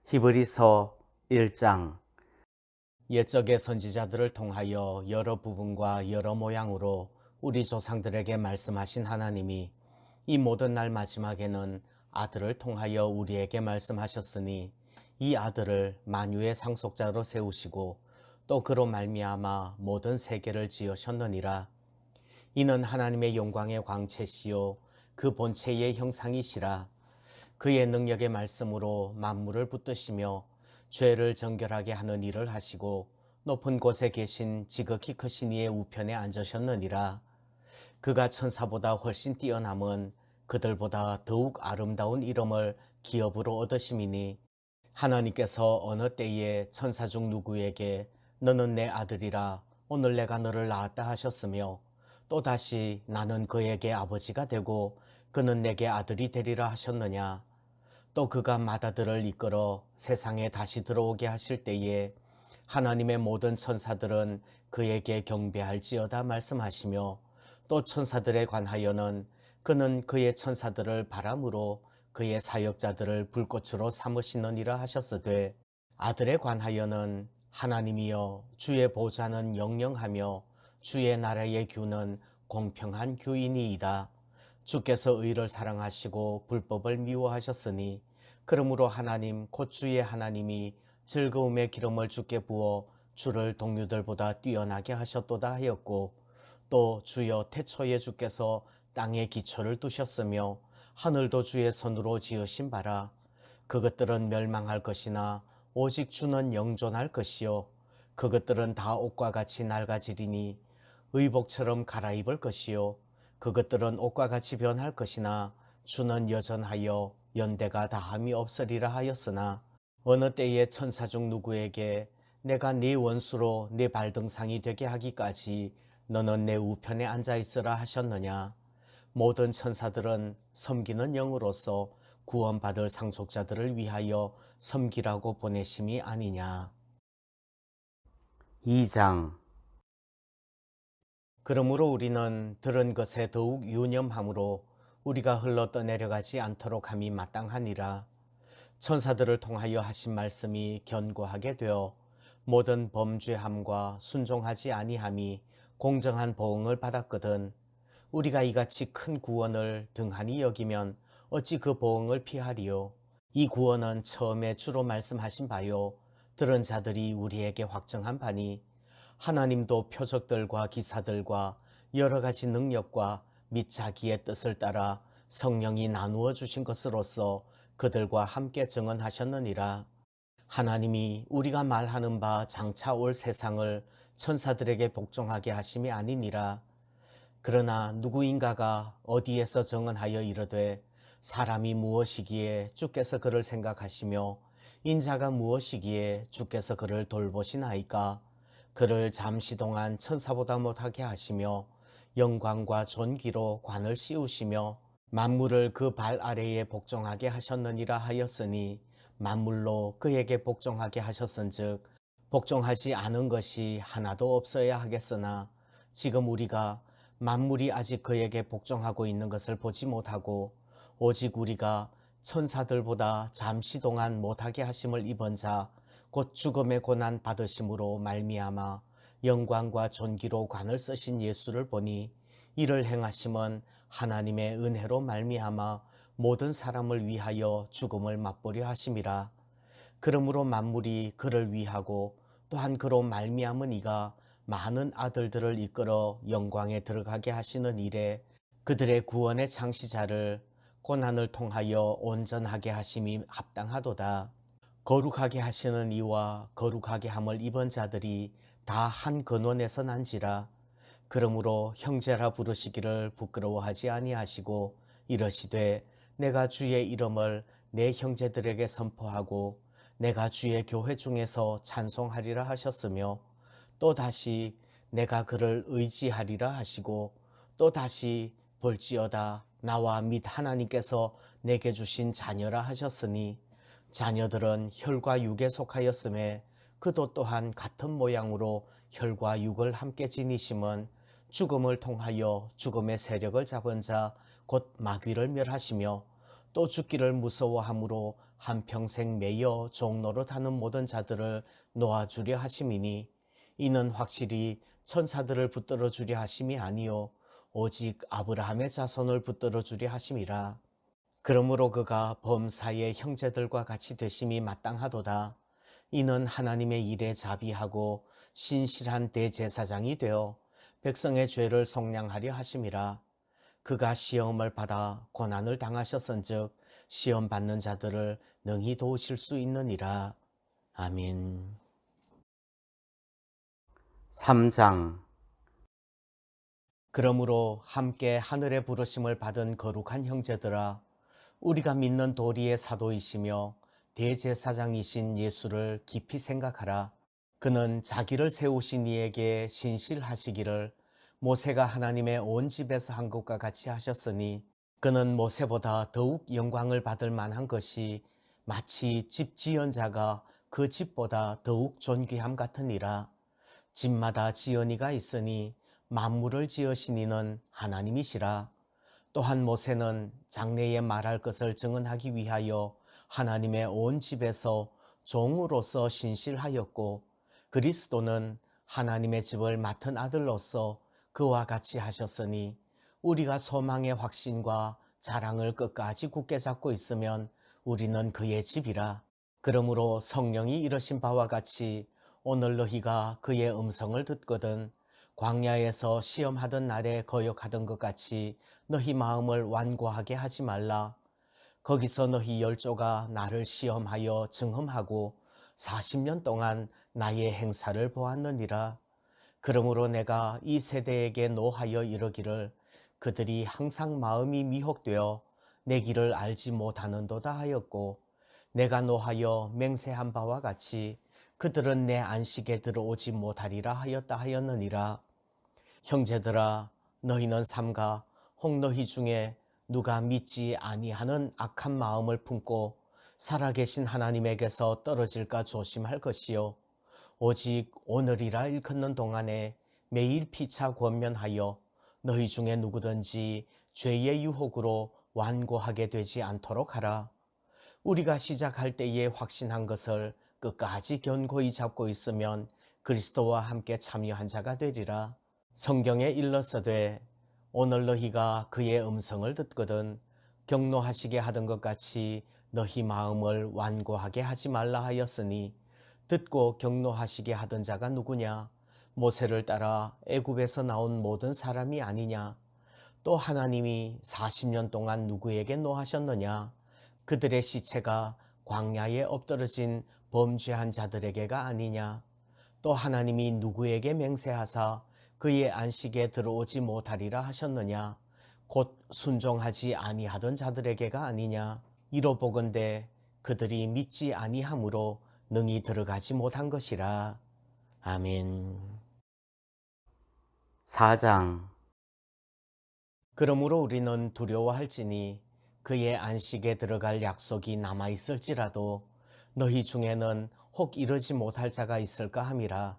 히브리서 1장. 옛적의 선지자들을 통하여 여러 부분과 여러 모양으로 우리 조상들에게 말씀하신 하나님이 이 모든 날 마지막에는 아들을 통하여 우리에게 말씀하셨으니 이 아들을 만유의 상속자로 세우시고 또 그로 말미암아 모든 세계를 지으셨느니라. 이는 하나님의 영광의 광채시요 그 본체의 형상이시라. 그의 능력의 말씀으로 만물을 붙드시며 죄를 정결하게 하는 일을 하시고 높은 곳에 계신 지극히 크신 이의 우편에 앉으셨느니라. 그가 천사보다 훨씬 뛰어남은 그들보다 더욱 아름다운 이름을 기업으로 얻으심이니 하나님께서 어느 때에 천사 중 누구에게 너는 내 아들이라 오늘 내가 너를 낳았다 하셨으며 또다시 나는 그에게 아버지가 되고 그는 내게 아들이 되리라 하셨느냐. 또 그가 마다들을 이끌어 세상에 다시 들어오게 하실 때에 하나님의 모든 천사들은 그에게 경배할지어다 말씀하시며 또 천사들에 관하여는 그는 그의 천사들을 바람으로 그의 사역자들을 불꽃으로 삼으시느니라 하셨으되 아들에 관하여는 하나님이여 주의 보좌는 영영하며 주의 나라의 규는 공평한 규이니이다. 주께서 의를 사랑하시고 불법을 미워하셨으니 그러므로 하나님 곧 주의 하나님이 즐거움의 기름을 주께 부어 주를 동료들보다 뛰어나게 하셨도다 하였고 또 주여 태초에 주께서 땅에 기초를 두셨으며 하늘도 주의 손으로 지으신 바라. 그것들은 멸망할 것이나 오직 주는 영존할 것이요 그것들은 다 옷과 같이 낡아지리니 의복처럼 갈아입을 것이요 그것들은 옷과 같이 변할 것이나 주는 여전하여 연대가 다함이 없으리라 하였으나 어느 때에 천사 중 누구에게 내가 네 원수로 네 발등상이 되게 하기까지 너는 내 우편에 앉아 있으라 하셨느냐. 모든 천사들은 섬기는 영으로서 구원받을 상속자들을 위하여 섬기라고 보내심이 아니냐. 2장. 그러므로 우리는 들은 것에 더욱 유념함으로 우리가 흘러 떠내려가지 않도록 함이 마땅하니라. 천사들을 통하여 하신 말씀이 견고하게 되어 모든 범죄함과 순종하지 아니함이 공정한 보응을 받았거든. 우리가 이같이 큰 구원을 등한히 여기면 어찌 그 보응을 피하리요. 이 구원은 처음에 주로 말씀하신 바요 들은 자들이 우리에게 확정한 바니 하나님도 표적들과 기사들과 여러 가지 능력과 및 자기의 뜻을 따라 성령이 나누어 주신 것으로서 그들과 함께 증언하셨느니라. 하나님이 우리가 말하는 바 장차 올 세상을 천사들에게 복종하게 하심이 아니니라. 그러나 누구인가가 어디에서 증언하여 이르되 사람이 무엇이기에 주께서 그를 생각하시며 인자가 무엇이기에 주께서 그를 돌보시나이까. 그를 잠시 동안 천사보다 못하게 하시며 영광과 존귀로 관을 씌우시며 만물을 그 발 아래에 복종하게 하셨느니라 하였으니 만물로 그에게 복종하게 하셨은즉 복종하지 않은 것이 하나도 없어야 하겠으나 지금 우리가 만물이 아직 그에게 복종하고 있는 것을 보지 못하고 오직 우리가 천사들보다 잠시 동안 못하게 하심을 입은 자 곧 죽음의 고난 받으심으로 말미암아 영광과 존귀로 관을 쓰신 예수를 보니 이를 행하심은 하나님의 은혜로 말미암아 모든 사람을 위하여 죽음을 맛보려 하심이라. 그러므로 만물이 그를 위하고 또한 그로 말미암은 이가 많은 아들들을 이끌어 영광에 들어가게 하시는 일에 그들의 구원의 창시자를 고난을 통하여 온전하게 하심이 합당하도다. 거룩하게 하시는 이와 거룩하게 함을 입은 자들이 다 한 근원에서 난지라. 그러므로 형제라 부르시기를 부끄러워하지 아니하시고 이러시되 내가 주의 이름을 내 형제들에게 선포하고 내가 주의 교회 중에서 찬송하리라 하셨으며 또다시 내가 그를 의지하리라 하시고 또다시 볼지어다 나와 및 하나님께서 내게 주신 자녀라 하셨으니 자녀들은 혈과 육에 속하였음에 그도 또한 같은 모양으로 혈과 육을 함께 지니심은 죽음을 통하여 죽음의 세력을 잡은 자 곧 마귀를 멸하시며 또 죽기를 무서워함으로 한평생 매여 종로로 타는 모든 자들을 놓아주려 하심이니 이는 확실히 천사들을 붙들어 주려 하심이 아니요 오직 아브라함의 자손을 붙들어 주려 하심이라. 그러므로 그가 범사의 형제들과 같이 되심이 마땅하도다. 이는 하나님의 일에 자비하고 신실한 대제사장이 되어 백성의 죄를 속량하려 하심이라. 그가 시험을 받아 고난을 당하셨은즉 시험 받는 자들을 능히 도우실 수 있느니라. 아멘. 3장 그러므로 함께 하늘의 부르심을 받은 거룩한 형제들아, 우리가 믿는 도리의 사도이시며 대제사장이신 예수를 깊이 생각하라. 그는 자기를 세우신 이에게 신실하시기를 모세가 하나님의 온 집에서 한 것과 같이 하셨으니 그는 모세보다 더욱 영광을 받을 만한 것이 마치 집 지은 자가 그 집보다 더욱 존귀함 같으니라. 집마다 지은이가 있으니 만물을 지으신 이는 하나님이시라. 또한 모세는 장래에 말할 것을 증언하기 위하여 하나님의 온 집에서 종으로서 신실하였고 그리스도는 하나님의 집을 맡은 아들로서 그와 같이 하셨으니 우리가 소망의 확신과 자랑을 끝까지 굳게 잡고 있으면 우리는 그의 집이라. 그러므로 성령이 이르신 바와 같이 오늘 너희가 그의 음성을 듣거든 광야에서 시험하던 날에 거역하던 것 같이 너희 마음을 완고하게 하지 말라. 거기서 너희 열조가 나를 시험하여 증험하고 40년 동안 나의 행사를 보았느니라. 그러므로 내가 이 세대에게 노하여 이르기를 그들이 항상 마음이 미혹되어 내 길을 알지 못하는도다 하였고 내가 노하여 맹세한 바와 같이 그들은 내 안식에 들어오지 못하리라 하였다 하였느니라. 형제들아, 너희는 삼가 혹 너희 중에 누가 믿지 아니하는 악한 마음을 품고 살아계신 하나님에게서 떨어질까 조심할 것이요 오직 오늘이라 일컫는 동안에 매일 피차 권면하여 너희 중에 누구든지 죄의 유혹으로 완고하게 되지 않도록 하라. 우리가 시작할 때에 확신한 것을 끝까지 견고히 잡고 있으면 그리스도와 함께 참여한 자가 되리라. 성경에 일러서되 오늘 너희가 그의 음성을 듣거든 경노하시게 하던 것 같이 너희 마음을 완고하게 하지 말라 하였으니 듣고 경노하시게 하던 자가 누구냐? 모세를 따라 애굽에서 나온 모든 사람이 아니냐? 또 하나님이 40년 동안 누구에게 노하셨느냐? 그들의 시체가 광야에 엎드러진 범죄한 자들에게가 아니냐? 또 하나님이 누구에게 맹세하사 그의 안식에 들어오지 못하리라 하셨느냐? 곧 순종하지 아니하던 자들에게가 아니냐? 이로 보건대 그들이 믿지 아니함으로 능히 들어가지 못한 것이라. 아멘. 4장 그러므로 우리는 두려워할지니 그의 안식에 들어갈 약속이 남아있을지라도 너희 중에는 혹 이르지 못할 자가 있을까 함이라.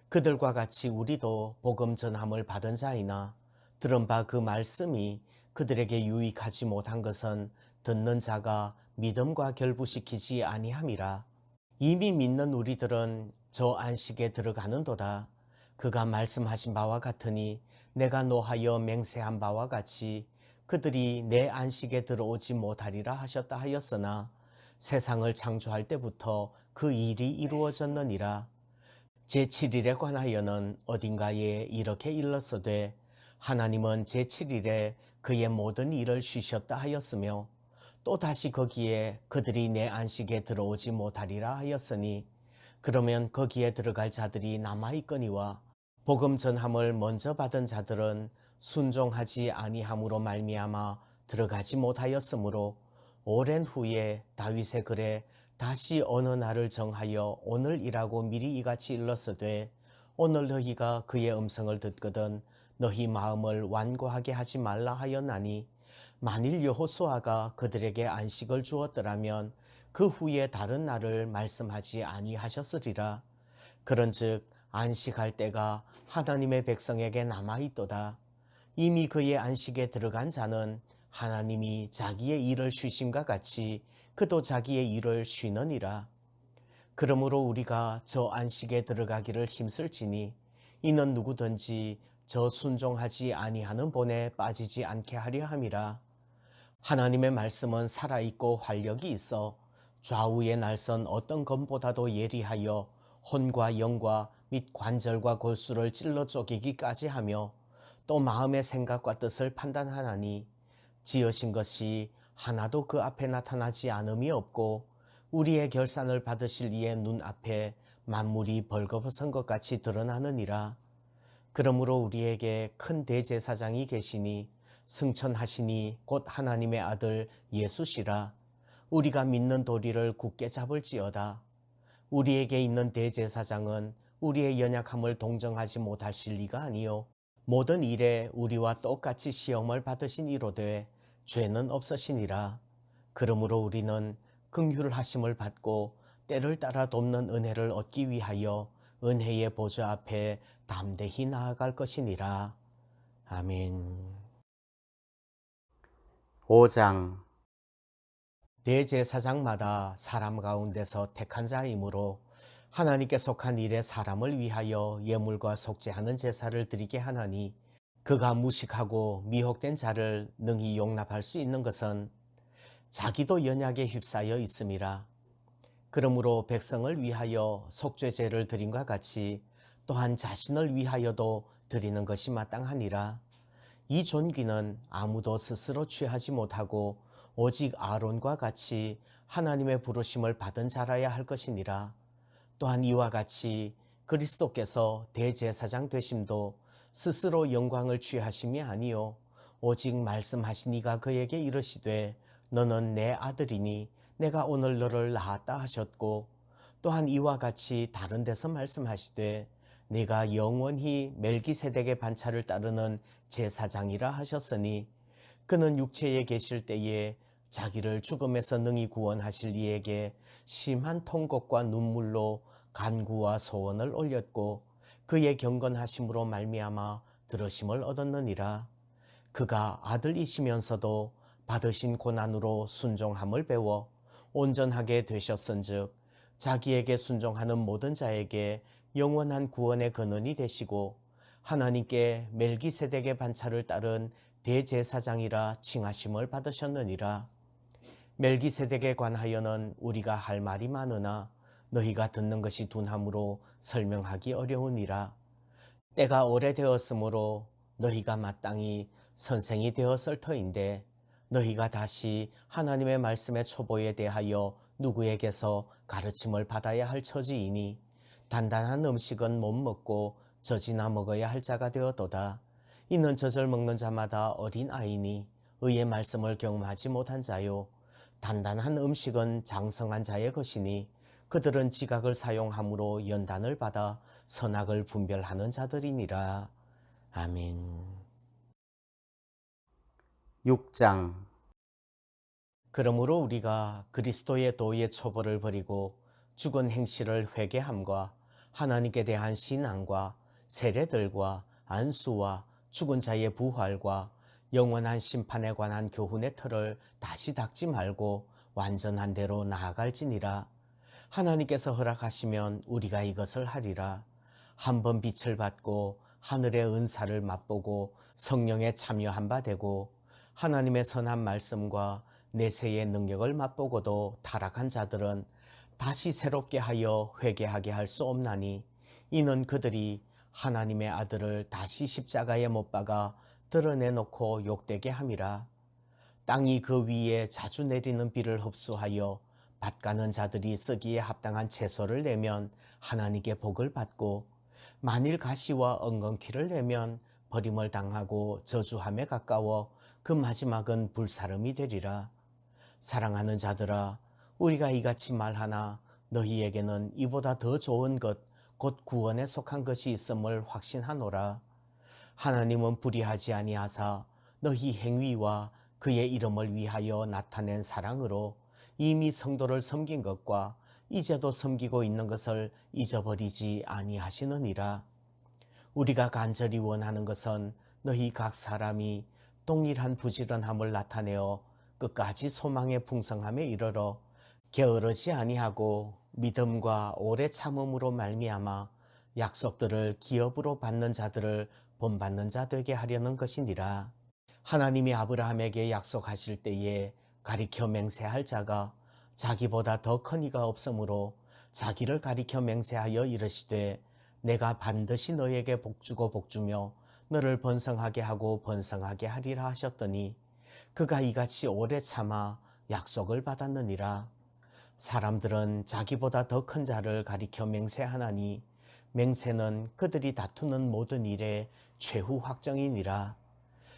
그들과 같이 우리도 복음 전함을 받은 자이나 들은 바 그 말씀이 그들에게 유익하지 못한 것은 듣는 자가 믿음과 결부시키지 아니함이라. 이미 믿는 우리들은 저 안식에 들어가는도다. 그가 말씀하신 바와 같으니 내가 노하여 맹세한 바와 같이 그들이 내 안식에 들어오지 못하리라 하셨다 하였으나 세상을 창조할 때부터 그 일이 이루어졌느니라. 제7일에 관하여는 어딘가에 이렇게 일렀으되 하나님은 제7일에 그의 모든 일을 쉬셨다 하였으며 또 다시 거기에 그들이 내 안식에 들어오지 못하리라 하였으니 그러면 거기에 들어갈 자들이 남아있거니와 복음 전함을 먼저 받은 자들은 순종하지 아니함으로 말미암아 들어가지 못하였으므로 오랜 후에 다윗의 글에 다시 어느 날을 정하여 오늘이라고 미리 이같이 일렀으되 오늘 너희가 그의 음성을 듣거든 너희 마음을 완고하게 하지 말라 하였나니 만일 여호수아가 그들에게 안식을 주었더라면 그 후에 다른 날을 말씀하지 아니하셨으리라. 그런즉 안식할 때가 하나님의 백성에게 남아있도다. 이미 그의 안식에 들어간 자는 하나님이 자기의 일을 쉬심과 같이 그도 자기의 일을 쉬느니라. 그러므로 우리가 저 안식에 들어가기를 힘쓸지니 이는 누구든지 저 순종하지 아니하는 본에 빠지지 않게 하려 함이라. 하나님의 말씀은 살아있고 활력이 있어 좌우에 날선 어떤 검보다도 예리하여 혼과 영과 및 관절과 골수를 찔러 쪼개기까지 하며 또 마음의 생각과 뜻을 판단하나니 지으신 것이 하나도 그 앞에 나타나지 않음이 없고 우리의 결산을 받으실 이의 눈앞에 만물이 벌거벗은 것 같이 드러나느니라. 그러므로 우리에게 큰 대제사장이 계시니 승천하시니 곧 하나님의 아들 예수시라. 우리가 믿는 도리를 굳게 잡을지어다. 우리에게 있는 대제사장은 우리의 연약함을 동정하지 못하실 리가 아니요 모든 일에 우리와 똑같이 시험을 받으신 이로되 죄는 없으시니라. 그러므로 우리는 긍휼하심을 받고 때를 따라 돕는 은혜를 얻기 위하여 은혜의 보좌 앞에 담대히 나아갈 것이니라. 아멘. 5장 대제사장마다 사람 가운데서 택한 자이므로 하나님께 속한 일에 사람을 위하여 예물과 속죄하는 제사를 드리게 하나니 그가 무식하고 미혹된 자를 능히 용납할 수 있는 것은 자기도 연약에 휩싸여 있음이라. 그러므로 백성을 위하여 속죄제를 드림과 같이 또한 자신을 위하여도 드리는 것이 마땅하니라. 이 존귀는 아무도 스스로 취하지 못하고 오직 아론과 같이 하나님의 부르심을 받은 자라야 할 것이니라. 또한 이와 같이 그리스도께서 대제사장 되심도 스스로 영광을 취하심이 아니요 오직 말씀하시니가 그에게 이르시되 너는 내 아들이니 내가 오늘 너를 낳았다 하셨고 또한 이와 같이 다른 데서 말씀하시되 내가 영원히 멜기세덱의 반차를 따르는 제사장이라 하셨으니 그는 육체에 계실 때에 자기를 죽음에서 능히 구원하실 이에게 심한 통곡과 눈물로 간구와 소원을 올렸고 그의 경건하심으로 말미암아 들으심을 얻었느니라. 그가 아들이시면서도 받으신 고난으로 순종함을 배워 온전하게 되셨은즉 자기에게 순종하는 모든 자에게 영원한 구원의 근원이 되시고 하나님께 멜기세덱의 반차를 따른 대제사장이라 칭하심을 받으셨느니라. 멜기세덱에 관하여는 우리가 할 말이 많으나 너희가 듣는 것이 둔함으로 설명하기 어려우니라. 때가 오래되었으므로 너희가 마땅히 선생이 되었을 터인데 너희가 다시 하나님의 말씀의 초보에 대하여 누구에게서 가르침을 받아야 할 처지이니 단단한 음식은 못 먹고 젖이나 먹어야 할 자가 되었도다. 이는 젖을 먹는 자마다 어린 아이니 의의 말씀을 경험하지 못한 자요 단단한 음식은 장성한 자의 것이니 그들은 지각을 사용함으로 연단을 받아 선악을 분별하는 자들이니라. 아멘. 6장 그러므로 우리가 그리스도의 도의 초보를 버리고 죽은 행실을 회개함과 하나님께 대한 신앙과 세례들과 안수와 죽은 자의 부활과 영원한 심판에 관한 교훈의 틀을 다시 닦지 말고 완전한 대로 나아갈지니라. 하나님께서 허락하시면 우리가 이것을 하리라. 한번 빛을 받고 하늘의 은사를 맛보고 성령에 참여한 바 되고 하나님의 선한 말씀과 내세의 능력을 맛보고도 타락한 자들은 다시 새롭게 하여 회개하게 할 수 없나니 이는 그들이 하나님의 아들을 다시 십자가에 못 박아 드러내놓고 욕되게 함이라. 땅이 그 위에 자주 내리는 비를 흡수하여 밭가는 자들이 쓰기에 합당한 채소를 내면 하나님께 복을 받고 만일 가시와 엉겅퀴를 내면 버림을 당하고 저주함에 가까워 그 마지막은 불사름이 되리라. 사랑하는 자들아 우리가 이같이 말하나 너희에게는 이보다 더 좋은 것 곧 구원에 속한 것이 있음을 확신하노라. 하나님은 불의하지 아니하사 너희 행위와 그의 이름을 위하여 나타낸 사랑으로 이미 성도를 섬긴 것과 이제도 섬기고 있는 것을 잊어버리지 아니하시느니라. 우리가 간절히 원하는 것은 너희 각 사람이 동일한 부지런함을 나타내어 끝까지 소망의 풍성함에 이르러 게으르지 아니하고 믿음과 오래 참음으로 말미암아 약속들을 기업으로 받는 자들을 본받는 자 되게 하려는 것이니라. 하나님이 아브라함에게 약속하실 때에 가리켜 맹세할 자가 자기보다 더 큰 이가 없으므로 자기를 가리켜 맹세하여 이르시되 내가 반드시 너에게 복주고 복주며 너를 번성하게 하고 번성하게 하리라 하셨더니 그가 이같이 오래 참아 약속을 받았느니라. 사람들은 자기보다 더 큰 자를 가리켜 맹세하나니 맹세는 그들이 다투는 모든 일의 최후 확정이니라.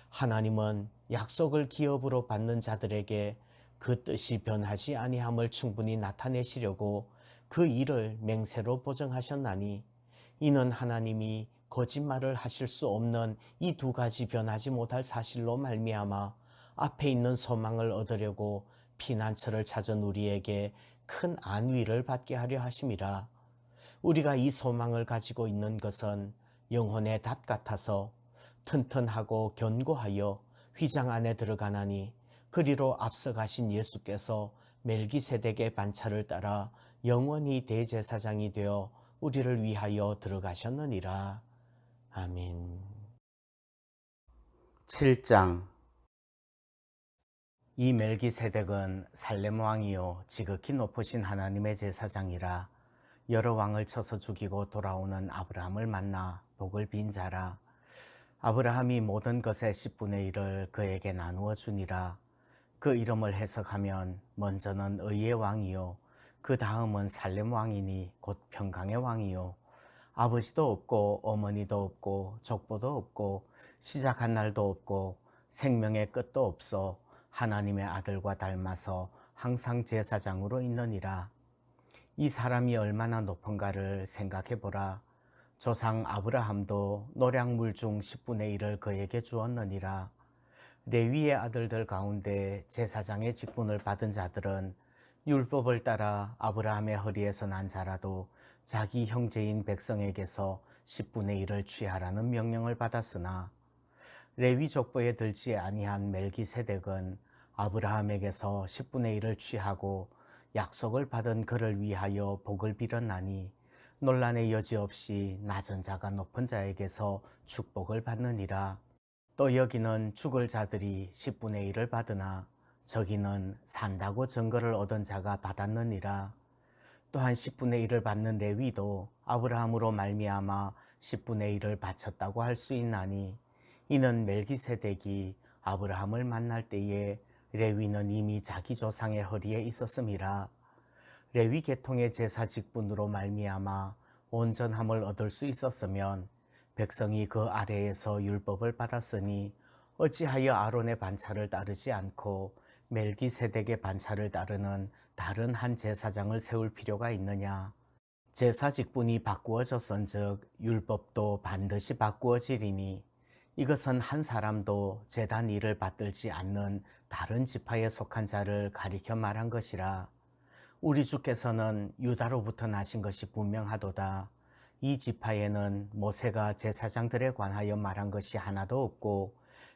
하나님은 약속을 기업으로 받는 자들에게 그 뜻이 변하지 아니함을 충분히 나타내시려고 그 일을 맹세로 보정하셨나니 이는 하나님이 거짓말을 하실 수 없는 이 두 가지 변하지 못할 사실로 말미암아 앞에 있는 소망을 얻으려고 피난처를 찾은 우리에게 큰 안위를 받게 하려 하심이라. 우리가 이 소망을 가지고 있는 것은 영혼의 닷 같아서 튼튼하고 견고하여 휘장 안에 들어가나니 그리로 앞서가신 예수께서 멜기세덱의 반차를 따라 영원히 대제사장이 되어 우리를 위하여 들어가셨느니라. 아멘. 7장. 이 멜기세덱은 살렘 왕이요 지극히 높으신 하나님의 제사장이라. 여러 왕을 쳐서 죽이고 돌아오는 아브라함을 만나 복을 빈 자라. 아브라함이 모든 것의 10분의 1을 그에게 나누어 주니라. 그 이름을 해석하면 먼저는 의의 왕이요 그 다음은 살렘 왕이니 곧 평강의 왕이요 아버지도 없고 어머니도 없고 족보도 없고 시작한 날도 없고 생명의 끝도 없어 하나님의 아들과 닮아서 항상 제사장으로 있느니라. 이 사람이 얼마나 높은가를 생각해 보라. 조상 아브라함도 노량물 중 10분의 1을 그에게 주었느니라. 레위의 아들들 가운데 제사장의 직분을 받은 자들은 율법을 따라 아브라함의 허리에서 난 자라도 자기 형제인 백성에게서 10분의 1을 취하라는 명령을 받았으나 레위 족보에 들지 아니한 멜기세덱은 아브라함에게서 10분의 1을 취하고 약속을 받은 그를 위하여 복을 빌었나니 논란의 여지 없이 낮은 자가 높은 자에게서 축복을 받느니라. 또 여기는 죽을 자들이 10분의 1을 받으나 저기는 산다고 증거를 얻은 자가 받았느니라. 또한 10분의 1을 받는 레위도 아브라함으로 말미암아 10분의 1을 바쳤다고 할 수 있나니 이는 멜기세덱이 아브라함을 만날 때에 레위는 이미 자기 조상의 허리에 있었음이라. 레위 계통의 제사 직분으로 말미암아 온전함을 얻을 수 있었으면 백성이 그 아래에서 율법을 받았으니 어찌하여 아론의 반차를 따르지 않고 멜기세덱의 반차를 따르는 다른 한 제사장을 세울 필요가 있느냐. 제사 직분이 바꾸어졌은즉 율법도 반드시 바꾸어지리니 이것은 한 사람도 제단 일을 받들지 않는 다른 지파에 속한 자를 가리켜 말한 것이라. 우리 주께서는 유다로부터 나신 것이 분명하도다. 이 지파에는 모세가 제사장들에 관하여 말한 것이 하나도 없고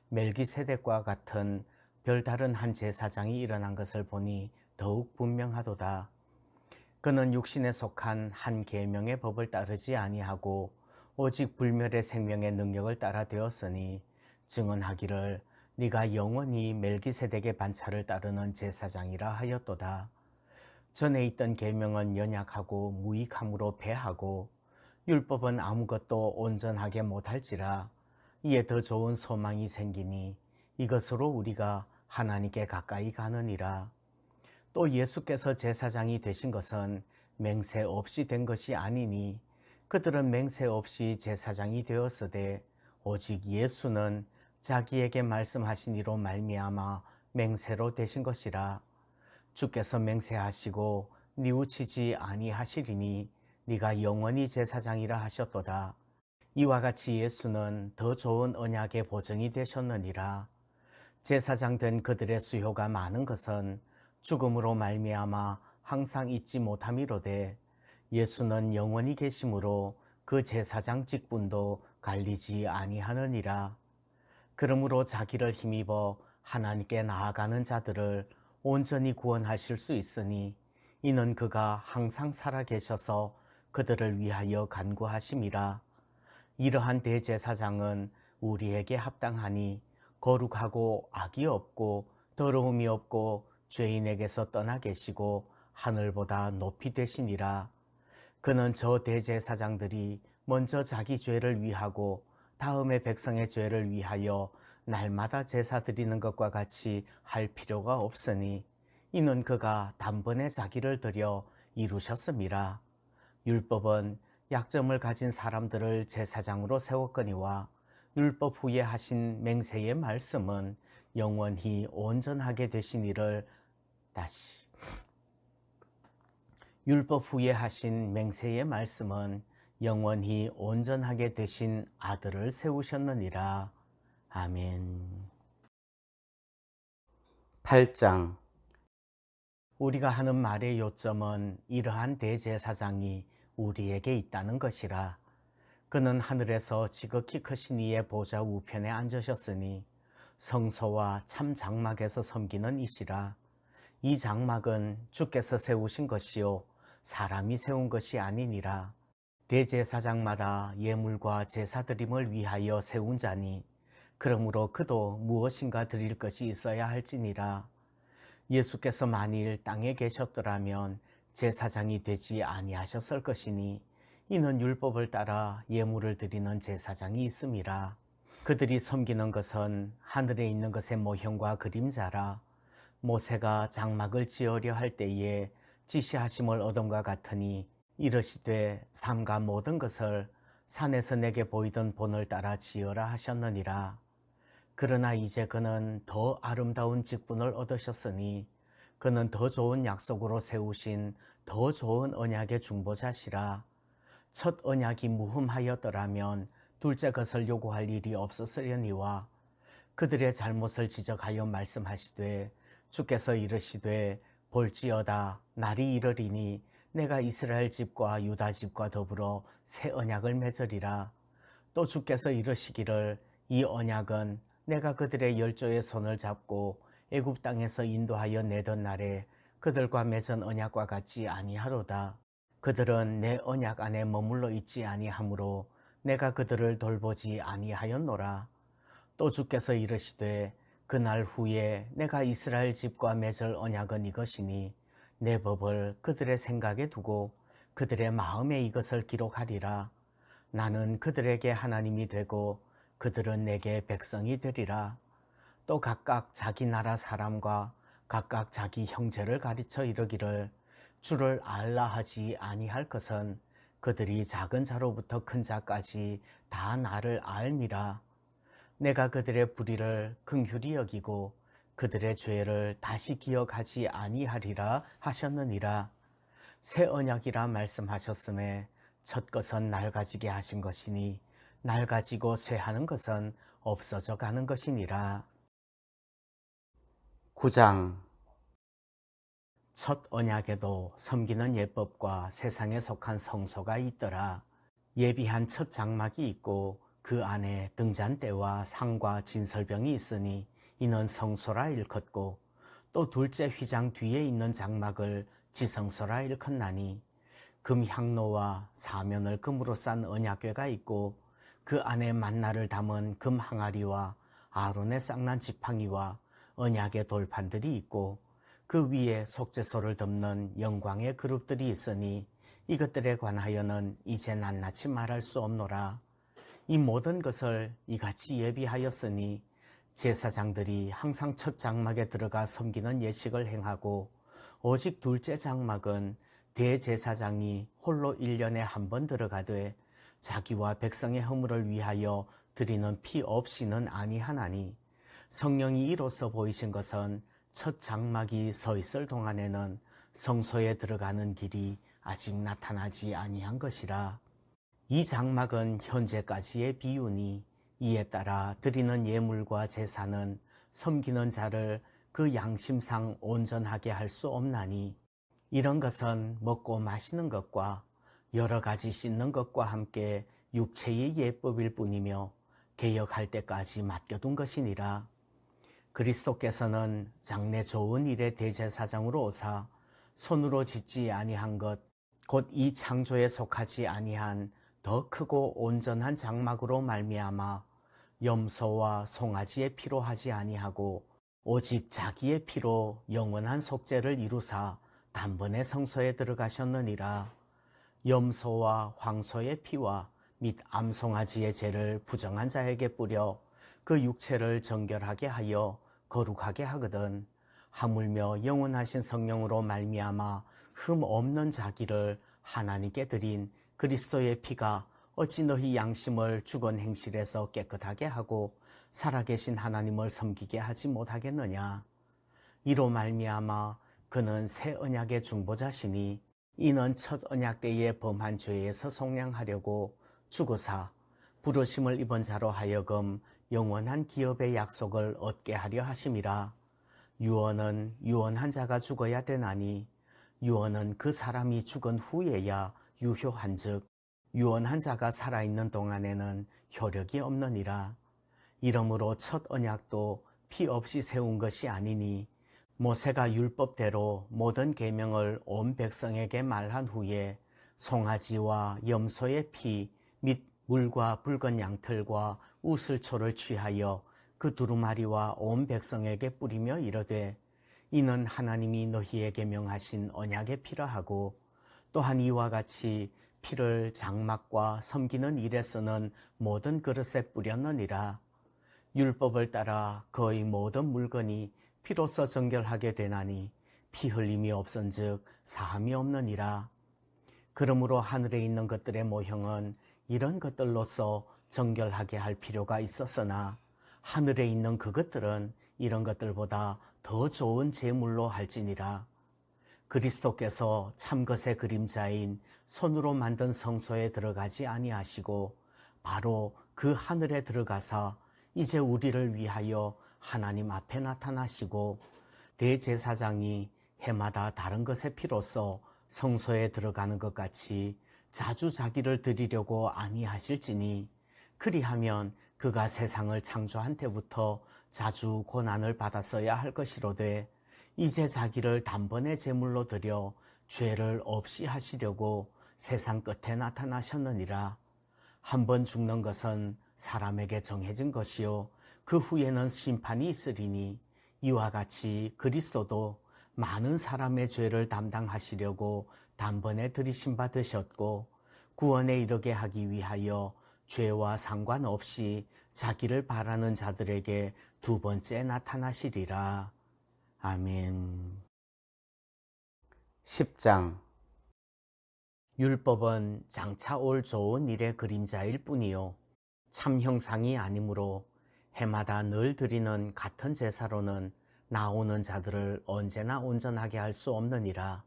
멜기세덱과 같은 별다른 한 제사장이 일어난 것을 보니 더욱 분명하도다. 그는 육신에 속한 한 계명의 법을 따르지 아니하고 오직 불멸의 생명의 능력을 따라 되었으니 증언하기를 네가 영원히 멜기세덱의 반차를 따르는 제사장이라 하였도다. 전에 있던 계명은 연약하고 무익함으로 패하고 율법은 아무것도 온전하게 못할지라. 이에 더 좋은 소망이 생기니 이것으로 우리가 하나님께 가까이 가느니라. 또 예수께서 제사장이 되신 것은 맹세 없이 된 것이 아니니 그들은 맹세 없이 제사장이 되었으되 오직 예수는 자기에게 말씀하신 이로 말미암아 맹세로 되신 것이라. 주께서 맹세하시고 뉘우치지 아니하시리니 네가 영원히 제사장이라 하셨도다. 이와 같이 예수는 더 좋은 언약의 보증이 되셨느니라. 제사장 된 그들의 수요가 많은 것은 죽음으로 말미암아 항상 잊지 못함이로되 예수는 영원히 계심으로 그 제사장 직분도 갈리지 아니하느니라. 그러므로 자기를 힘입어 하나님께 나아가는 자들을 온전히 구원하실 수 있으니 이는 그가 항상 살아계셔서 그들을 위하여 간구하심이라. 이러한 대제사장은 우리에게 합당하니 거룩하고 악이 없고 더러움이 없고 죄인에게서 떠나 계시고 하늘보다 높이 되시니라. 그는 저 대제사장들이 먼저 자기 죄를 위하고 다음에 백성의 죄를 위하여 날마다 제사 드리는 것과 같이 할 필요가 없으니 이는 그가 단번에 자기를 드려 이루셨음이라. 율법은 약점을 가진 사람들을 제사장으로 세웠거니와 율법 후에 하신 맹세의 말씀은 영원히 온전하게 되신 이를 율법 후에 하신 맹세의 말씀은 영원히 온전하게 되신 아들을 세우셨느니라. 아멘. 8장 우리가 하는 말의 요점은 이러한 대제사장이 우리에게 있다는 것이라. 그는 하늘에서 지극히 크신 이의 보좌 우편에 앉으셨으니 성소와 참 장막에서 섬기는 이시라. 이 장막은 주께서 세우신 것이요 사람이 세운 것이 아니니라. 대제사장마다 예물과 제사드림을 위하여 세운 자니 그러므로 그도 무엇인가 드릴 것이 있어야 할지니라. 예수께서 만일 땅에 계셨더라면 제사장이 되지 아니하셨을 것이니 이는 율법을 따라 예물을 드리는 제사장이 있음이라. 그들이 섬기는 것은 하늘에 있는 것의 모형과 그림자라. 모세가 장막을 지으려 할 때에 지시하심을 얻음과 같으니 이르시되 삼가 모든 것을 산에서 내게 보이던 본을 따라 지으라 하셨느니라. 그러나 이제 그는 더 아름다운 직분을 얻으셨으니 그는 더 좋은 약속으로 세우신 더 좋은 언약의 중보자시라. 첫 언약이 무흠하였더라면 둘째 것을 요구할 일이 없었으려니와 그들의 잘못을 지적하여 말씀하시되 주께서 이르시되 볼지어다 날이 이르리니 내가 이스라엘 집과 유다 집과 더불어 새 언약을 맺으리라. 또 주께서 이르시기를 이 언약은 내가 그들의 열조의 손을 잡고 애굽 땅에서 인도하여 내던 날에 그들과 맺은 언약과 같지 아니하도다. 그들은 내 언약 안에 머물러 있지 아니하므로 내가 그들을 돌보지 아니하였노라. 또 주께서 이르시되 그날 후에 내가 이스라엘 집과 맺을 언약은 이것이니 내 법을 그들의 생각에 두고 그들의 마음에 이것을 기록하리라. 나는 그들에게 하나님이 되고 그들은 내게 백성이 되리라. 또 각각 자기 나라 사람과 각각 자기 형제를 가르쳐 이르기를 주를 알라 하지 아니할 것은 그들이 작은 자로부터 큰 자까지 다 나를 알미라. 내가 그들의 불의를 긍휼히 여기고 그들의 죄를 다시 기억하지 아니하리라 하셨느니라. 새 언약이라 말씀하셨음에 첫 것은 낡아지게 하신 것이니 낡아지고 쇠하는 것은 없어져 가는 것이니라. 9장 첫 언약에도 섬기는 예법과 세상에 속한 성소가 있더라. 예비한 첫 장막이 있고 그 안에 등잔대와 상과 진설병이 있으니 이는 성소라 일컫고 또 둘째 휘장 뒤에 있는 장막을 지성소라 일컫나니 금 향로와 사면을 금으로 싼 언약궤가 있고 그 안에 만나를 담은 금 항아리와 아론의 쌍난 지팡이와 언약의 돌판들이 있고 그 위에 속죄소를 덮는 영광의 그룹들이 있으니 이것들에 관하여는 이제 낱낱이 말할 수 없노라. 이 모든 것을 이같이 예비하였으니 제사장들이 항상 첫 장막에 들어가 섬기는 예식을 행하고 오직 둘째 장막은 대제사장이 홀로 1년에 한 번 들어가되 자기와 백성의 허물을 위하여 드리는 피 없이는 아니하나니 성령이 이로써 보이신 것은 첫 장막이 서 있을 동안에는 성소에 들어가는 길이 아직 나타나지 아니한 것이라. 이 장막은 현재까지의 비유니 이에 따라 드리는 예물과 제사는 섬기는 자를 그 양심상 온전하게 할 수 없나니 이런 것은 먹고 마시는 것과 여러 가지 씻는 것과 함께 육체의 예법일 뿐이며 개혁할 때까지 맡겨둔 것이니라. 그리스도께서는 장래 좋은 일의 대제사장으로 오사 손으로 짓지 아니한 것 곧 이 창조에 속하지 아니한 더 크고 온전한 장막으로 말미암아 염소와 송아지의 피로 하지 아니하고 오직 자기의 피로 영원한 속죄를 이루사 단번에 성소에 들어가셨느니라. 염소와 황소의 피와 및 암송아지의 죄를 부정한 자에게 뿌려 그 육체를 정결하게 하여 거룩하게 하거든 하물며 영원하신 성령으로 말미암아 흠 없는 자기를 하나님께 드린 그리스도의 피가 어찌 너희 양심을 주건 행실에서 깨끗하게 하고 살아계신 하나님을 섬기게 하지 못하겠느냐. 이로 말미암아 그는 새 언약의 중보자시니 이는 첫 언약 때에 범한 죄에서 속량하려고 죽으사 부르심을 입은 자로 하여금 영원한 기업의 약속을 얻게 하려 하심이라. 유언은 유언한 자가 죽어야 되나니 유언은 그 사람이 죽은 후에야 유효한즉 유언한 자가 살아있는 동안에는 효력이 없느니라. 이러므로 첫 언약도 피 없이 세운 것이 아니니 모세가 율법대로 모든 계명을 온 백성에게 말한 후에 송아지와 염소의 피 및 물과 붉은 양털과 우슬초를 취하여 그 두루마리와 온 백성에게 뿌리며 이르되 이는 하나님이 너희에게 명하신 언약의 피라 하고 또한 이와 같이 피를 장막과 섬기는 일에 쓰는 모든 그릇에 뿌렸느니라. 율법을 따라 거의 모든 물건이 피로써 정결하게 되나니 피 흘림이 없은즉 사함이 없느니라. 그러므로 하늘에 있는 것들의 모형은 이런 것들로서 정결하게 할 필요가 있었으나 하늘에 있는 그것들은 이런 것들보다 더 좋은 제물로 할지니라. 그리스도께서 참것의 그림자인 손으로 만든 성소에 들어가지 아니하시고 바로 그 하늘에 들어가사 이제 우리를 위하여 하나님 앞에 나타나시고 대제사장이 해마다 다른 것의 피로써 성소에 들어가는 것 같이 자주 자기를 드리려고 아니하실지니 그리하면 그가 세상을 창조한 때부터 자주 고난을 받았어야 할 것이로되 이제 자기를 단번에 제물로 드려 죄를 없이 하시려고 세상 끝에 나타나셨느니라. 한 번 죽는 것은 사람에게 정해진 것이요 그 후에는 심판이 있으리니 이와 같이 그리스도도 많은 사람의 죄를 담당하시려고 단번에 들이신 바 되셨고 구원에 이르게 하기 위하여 죄와 상관없이 자기를 바라는 자들에게 두 번째 나타나시리라. 아멘. 10장 율법은 장차 올 좋은 일의 그림자일 뿐이요 참 형상이 아니므로 해마다 늘 드리는 같은 제사로는 나오는 자들을 언제나 온전하게 할 수 없느니라.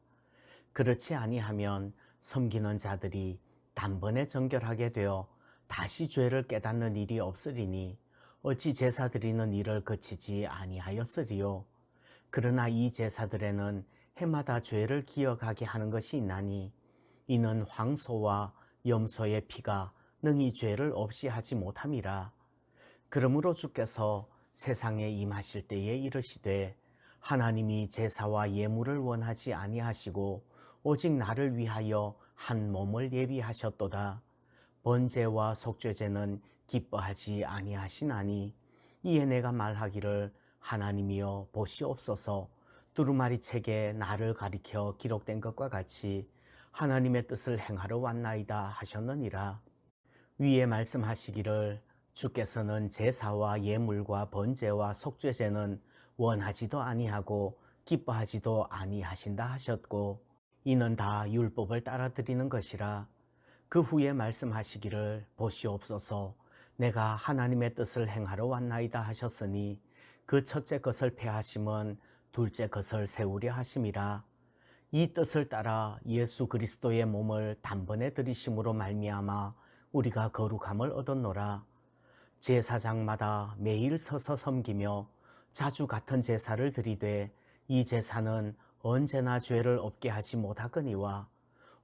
그렇지 아니하면 섬기는 자들이 단번에 정결하게 되어 다시 죄를 깨닫는 일이 없으리니 어찌 제사 드리는 일을 그치지 아니하였으리요. 그러나 이 제사들에는 해마다 죄를 기억하게 하는 것이 있나니 이는 황소와 염소의 피가 능히 죄를 없이 하지 못함이라. 그러므로 주께서 세상에 임하실 때에 이르시되 하나님이 제사와 예물을 원하지 아니하시고 오직 나를 위하여 한 몸을 예비하셨도다. 번제와 속죄제는 기뻐하지 아니하시나니 이에 내가 말하기를 하나님이여 보시옵소서 두루마리 책에 나를 가리켜 기록된 것과 같이 하나님의 뜻을 행하러 왔나이다 하셨느니라. 위에 말씀하시기를 주께서는 제사와 예물과 번제와 속죄제는 원하지도 아니하고 기뻐하지도 아니하신다 하셨고 이는 다 율법을 따라 드리는 것이라. 그 후에 말씀하시기를 보시옵소서 내가 하나님의 뜻을 행하러 왔나이다 하셨으니 그 첫째 것을 폐하심은 둘째 것을 세우려 하심이라. 이 뜻을 따라 예수 그리스도의 몸을 단번에 드리심으로 말미암아 우리가 거룩함을 얻었노라. 제사장마다 매일 서서 섬기며 자주 같은 제사를 드리되 이 제사는 언제나 죄를 없게 하지 못하거니와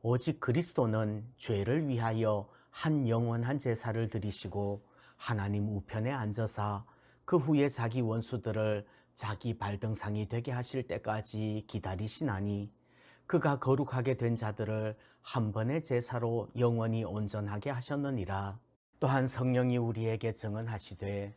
오직 그리스도는 죄를 위하여 한 영원한 제사를 드리시고 하나님 우편에 앉아서 그 후에 자기 원수들을 자기 발등상이 되게 하실 때까지 기다리시나니 그가 거룩하게 된 자들을 한 번의 제사로 영원히 온전하게 하셨느니라. 또한 성령이 우리에게 증언하시되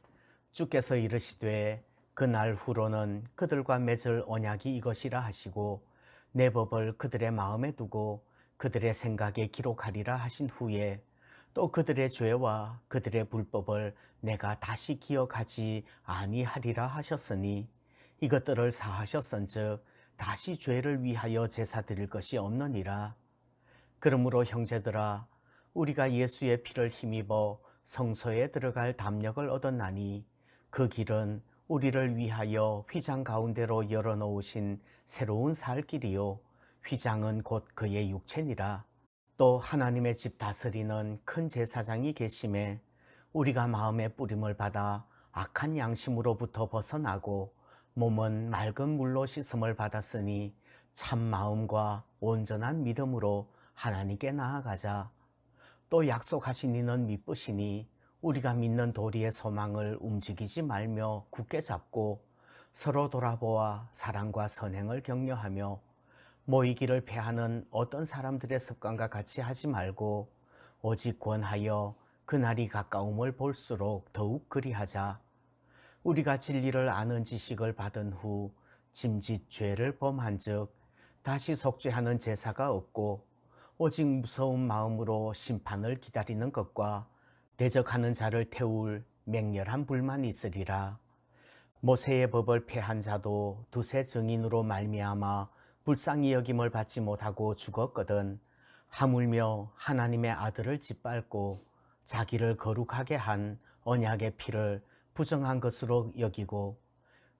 주께서 이르시되 그날 후로는 그들과 맺을 언약이 이것이라 하시고 내 법을 그들의 마음에 두고 그들의 생각에 기록하리라 하신 후에 또 그들의 죄와 그들의 불법을 내가 다시 기억하지 아니하리라 하셨으니 이것들을 사하셨은즉 다시 죄를 위하여 제사 드릴 것이 없느니라. 그러므로 형제들아 우리가 예수의 피를 힘입어 성소에 들어갈 담력을 얻었나니 그 길은 우리를 위하여 휘장 가운데로 열어놓으신 새로운 살 길이요 휘장은 곧 그의 육체니라. 또 하나님의 집 다스리는 큰 제사장이 계심에 우리가 마음의 뿌림을 받아 악한 양심으로부터 벗어나고 몸은 맑은 물로 씻음을 받았으니 참 마음과 온전한 믿음으로 하나님께 나아가자. 또 약속하신 이는 미쁘시니 우리가 믿는 도리의 소망을 움직이지 말며 굳게 잡고 서로 돌아보아 사랑과 선행을 격려하며 모이기를 패하는 어떤 사람들의 습관과 같이 하지 말고 오직 권하여 그날이 가까움을 볼수록 더욱 그리하자. 우리가 진리를 아는 지식을 받은 후 짐짓 죄를 범한즉 다시 속죄하는 제사가 없고 오직 무서운 마음으로 심판을 기다리는 것과 대적하는 자를 태울 맹렬한 불만이 있으리라. 모세의 법을 폐한 자도 두세 증인으로 말미암아 불쌍히 여김을 받지 못하고 죽었거든. 하물며 하나님의 아들을 짓밟고 자기를 거룩하게 한 언약의 피를 부정한 것으로 여기고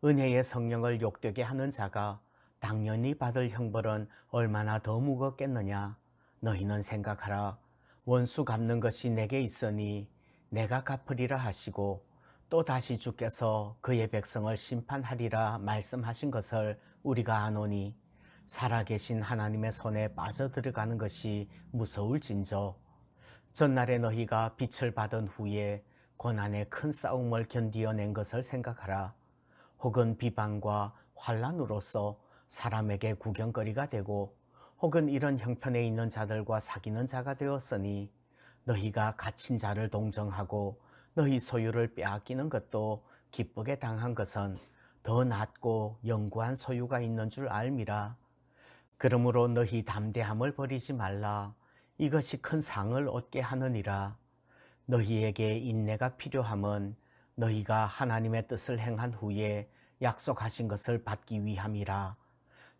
은혜의 성령을 욕되게 하는 자가 당연히 받을 형벌은 얼마나 더 무겁겠느냐. 너희는 생각하라. 원수 갚는 것이 내게 있으니 내가 갚으리라 하시고 또 다시 주께서 그의 백성을 심판하리라 말씀하신 것을 우리가 아노니 살아계신 하나님의 손에 빠져들어가는 것이 무서울진저. 전날에 너희가 빛을 받은 후에 고난의 큰 싸움을 견디어낸 것을 생각하라. 혹은 비방과 환난으로서 사람에게 구경거리가 되고 혹은 이런 형편에 있는 자들과 사귀는 자가 되었으니 너희가 갇힌 자를 동정하고 너희 소유를 빼앗기는 것도 기쁘게 당한 것은 더 낫고 영구한 소유가 있는 줄 알미라. 그러므로 너희 담대함을 버리지 말라. 이것이 큰 상을 얻게 하느니라. 너희에게 인내가 필요함은 너희가 하나님의 뜻을 행한 후에 약속하신 것을 받기 위함이라.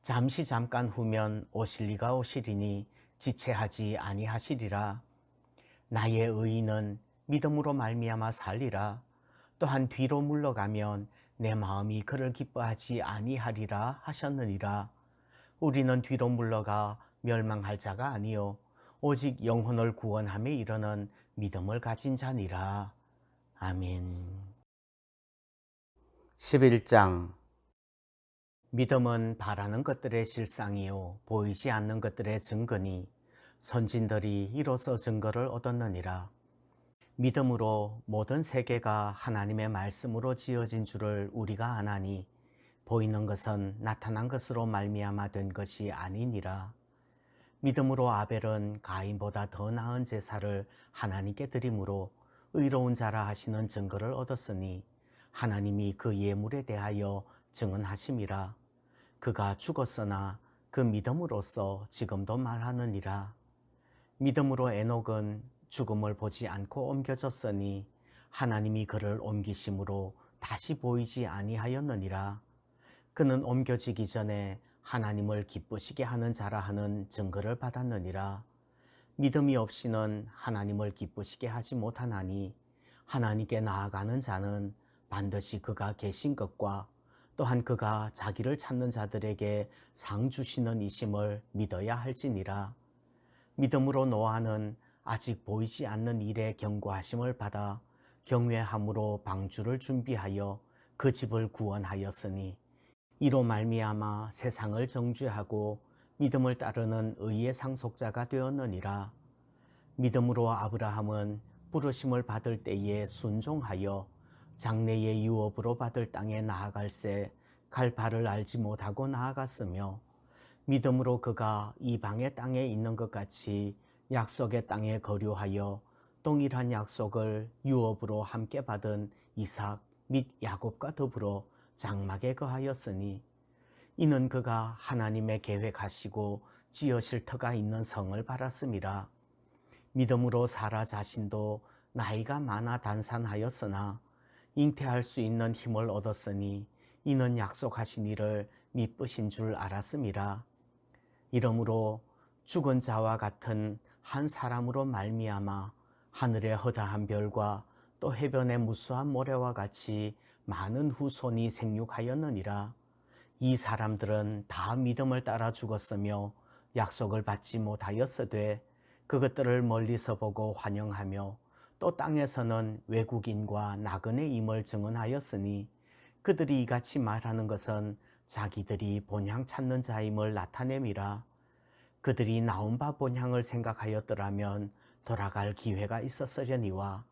잠시 잠깐 후면 오실 이가 오시리니 지체하지 아니하시리라. 나의 의인은 믿음으로 말미암아 살리라. 또한 뒤로 물러가면 내 마음이 그를 기뻐하지 아니하리라 하셨느니라. 우리는 뒤로 물러가 멸망할 자가 아니요 오직 영혼을 구원함에 이르는 믿음을 가진 자니라. 아멘. 11장 믿음은 바라는 것들의 실상이요 보이지 않는 것들의 증거니 선진들이 이로써 증거를 얻었느니라. 믿음으로 모든 세계가 하나님의 말씀으로 지어진 줄을 우리가 아나니 보이는 것은 나타난 것으로 말미암아 된 것이 아니니라. 믿음으로 아벨은 가인보다 더 나은 제사를 하나님께 드림으로 의로운 자라 하시는 증거를 얻었으니 하나님이 그 예물에 대하여 증언하심이라. 그가 죽었으나 그 믿음으로써 지금도 말하느니라. 믿음으로 에녹은 죽음을 보지 않고 옮겨졌으니 하나님이 그를 옮기심으로 다시 보이지 아니하였느니라. 그는 옮겨지기 전에 하나님을 기쁘시게 하는 자라 하는 증거를 받았느니라. 믿음이 없이는 하나님을 기쁘시게 하지 못하나니 하나님께 나아가는 자는 반드시 그가 계신 것과 또한 그가 자기를 찾는 자들에게 상 주시는 이심을 믿어야 할지니라. 믿음으로 노아는 아직 보이지 않는 일에 경고하심을 받아 경외함으로 방주를 준비하여 그 집을 구원하였으니 이로 말미암아 세상을 정죄하고 믿음을 따르는 의의 상속자가 되었느니라. 믿음으로 아브라함은 부르심을 받을 때에 순종하여 장래의 유업으로 받을 땅에 나아갈새 갈 바를 알지 못하고 나아갔으며 믿음으로 그가 이방의 땅에 있는 것 같이 약속의 땅에 거류하여 동일한 약속을 유업으로 함께 받은 이삭 및 야곱과 더불어 장막에 거하였으니 이는 그가 하나님의 계획하시고 지으실 터가 있는 성을 바랐음이라. 믿음으로 사라 자신도 나이가 많아 단산하였으나 잉태할 수 있는 힘을 얻었으니 이는 약속하신 이를 미쁘신 줄 알았음이라. 이러므로 죽은 자와 같은 한 사람으로 말미암아 하늘의 허다한 별과 또 해변의 무수한 모래와 같이 많은 후손이 생육하였느니라. 이 사람들은 다 믿음을 따라 죽었으며 약속을 받지 못하였으되 그것들을 멀리서 보고 환영하며 또 땅에서는 외국인과 나그네 임을 증언하였으니 그들이 이같이 말하는 것은 자기들이 본향 찾는 자임을 나타냄이라. 그들이 나온 바 본향을 생각하였더라면 돌아갈 기회가 있었으려니와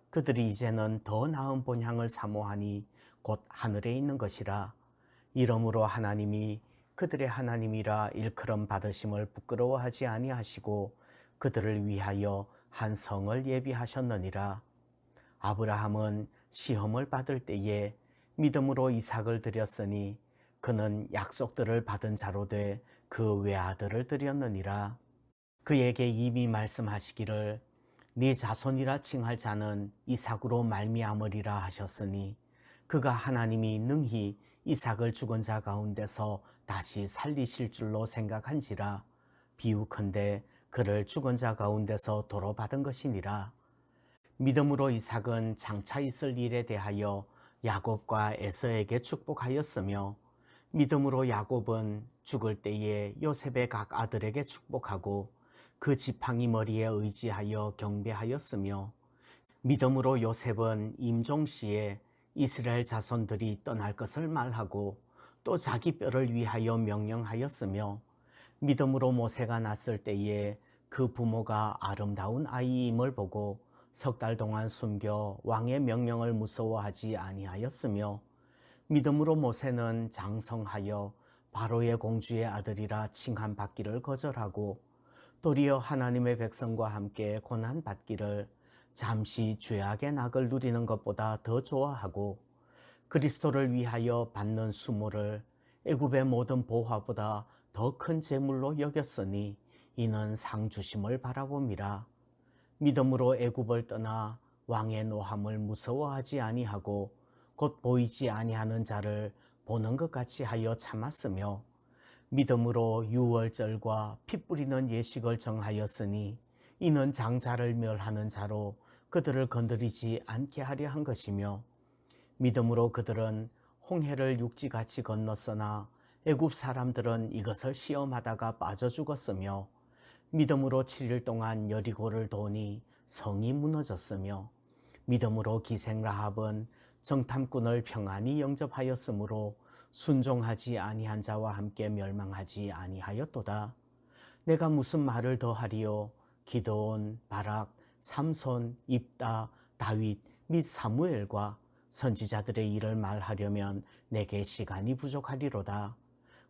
그들이 이제는 더 나은 본향을 사모하니 곧 하늘에 있는 것이라. 이러므로 하나님이 그들의 하나님이라 일컬음 받으심을 부끄러워하지 아니하시고 그들을 위하여 한 성을 예비하셨느니라. 아브라함은 시험을 받을 때에 믿음으로 이삭을 드렸으니 그는 약속들을 받은 자로 돼 그 외아들을 드렸느니라. 그에게 이미 말씀하시기를 네 자손이라 칭할 자는 이삭으로 말미암으리라 하셨으니 그가 하나님이 능히 이삭을 죽은 자 가운데서 다시 살리실 줄로 생각한지라. 비유컨대 그를 죽은 자 가운데서 도로 받은 것이니라. 믿음으로 이삭은 장차 있을 일에 대하여 야곱과 에서에게 축복하였으며 믿음으로 야곱은 죽을 때에 요셉의 각 아들에게 축복하고 그 지팡이 머리에 의지하여 경배하였으며 믿음으로 요셉은 임종시에 이스라엘 자손들이 떠날 것을 말하고 또 자기 뼈를 위하여 명령하였으며 믿음으로 모세가 났을 때에 그 부모가 아름다운 아이임을 보고 석 달 동안 숨겨 왕의 명령을 무서워하지 아니하였으며 믿음으로 모세는 장성하여 바로의 공주의 아들이라 칭함받기를 거절하고 도리어 하나님의 백성과 함께 고난받기를 잠시 죄악의 낙을 누리는 것보다 더 좋아하고 그리스도를 위하여 받는 수모를 애굽의 모든 보화보다 더 큰 재물로 여겼으니 이는 상 주심을 바라봅니다. 믿음으로 애굽을 떠나 왕의 노함을 무서워하지 아니하고 곧 보이지 아니하는 자를 보는 것 같이 하여 참았으며 믿음으로 유월절과 피 뿌리는 예식을 정하였으니 이는 장자를 멸하는 자로 그들을 건드리지 않게 하려 한 것이며 믿음으로 그들은 홍해를 육지같이 건넜으나 애굽 사람들은 이것을 시험하다가 빠져 죽었으며 믿음으로 7일 동안 여리고를 도니 성이 무너졌으며 믿음으로 기생 라합은 정탐꾼을 평안히 영접하였으므로 순종하지 아니한 자와 함께 멸망하지 아니하였도다. 내가 무슨 말을 더하리요? 기드온, 바락, 삼손, 입다, 다윗 및 사무엘과 선지자들의 일을 말하려면 내게 시간이 부족하리로다.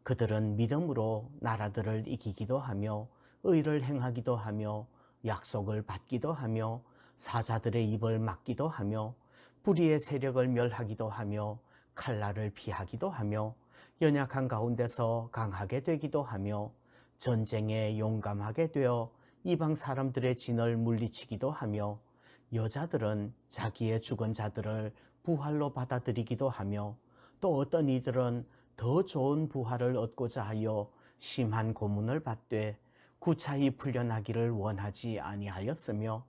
그들은 믿음으로 나라들을 이기기도 하며 의를 행하기도 하며 약속을 받기도 하며 사자들의 입을 막기도 하며 불의의 세력을 멸하기도 하며 칼날을 피하기도 하며 연약한 가운데서 강하게 되기도 하며 전쟁에 용감하게 되어 이방 사람들의 진을 물리치기도 하며 여자들은 자기의 죽은 자들을 부활로 받아들이기도 하며 또 어떤 이들은 더 좋은 부활을 얻고자 하여 심한 고문을 받되 구차히 풀려나기를 원하지 아니하였으며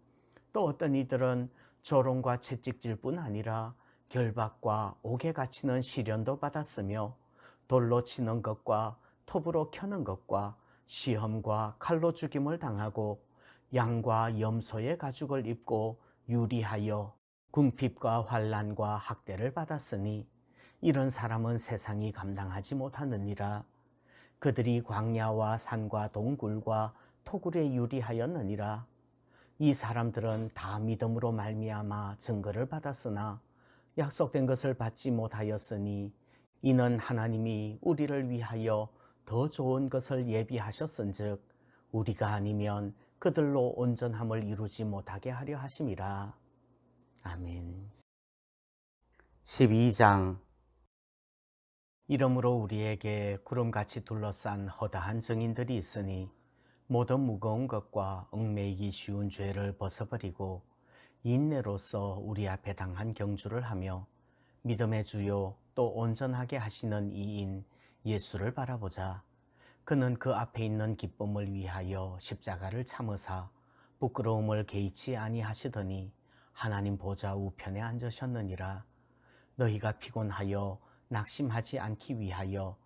또 어떤 이들은 조롱과 채찍질 뿐 아니라 결박과 옥에 갇히는 시련도 받았으며 돌로 치는 것과 톱으로 켜는 것과 시험과 칼로 죽임을 당하고 양과 염소의 가죽을 입고 유리하여 궁핍과 환난과 학대를 받았으니 이런 사람은 세상이 감당하지 못하느니라. 그들이 광야와 산과 동굴과 토굴에 유리하였느니라. 이 사람들은 다 믿음으로 말미암아 증거를 받았으나 약속된 것을 받지 못하였으니 이는 하나님이 우리를 위하여 더 좋은 것을 예비하셨은즉 우리가 아니면 그들로 온전함을 이루지 못하게 하려 하심이라. 아멘. 12장 이러므로 우리에게 구름같이 둘러싼 허다한 증인들이 있으니 모든 무거운 것과 얽매이기 쉬운 죄를 벗어버리고 인내로서 우리 앞에 당한 경주를 하며 믿음의 주요 또 온전하게 하시는 이인 예수를 바라보자. 그는 그 앞에 있는 기쁨을 위하여 십자가를 참으사 부끄러움을 개의치 아니하시더니 하나님 보좌 우편에 앉으셨느니라. 너희가 피곤하여 낙심하지 않기 위하여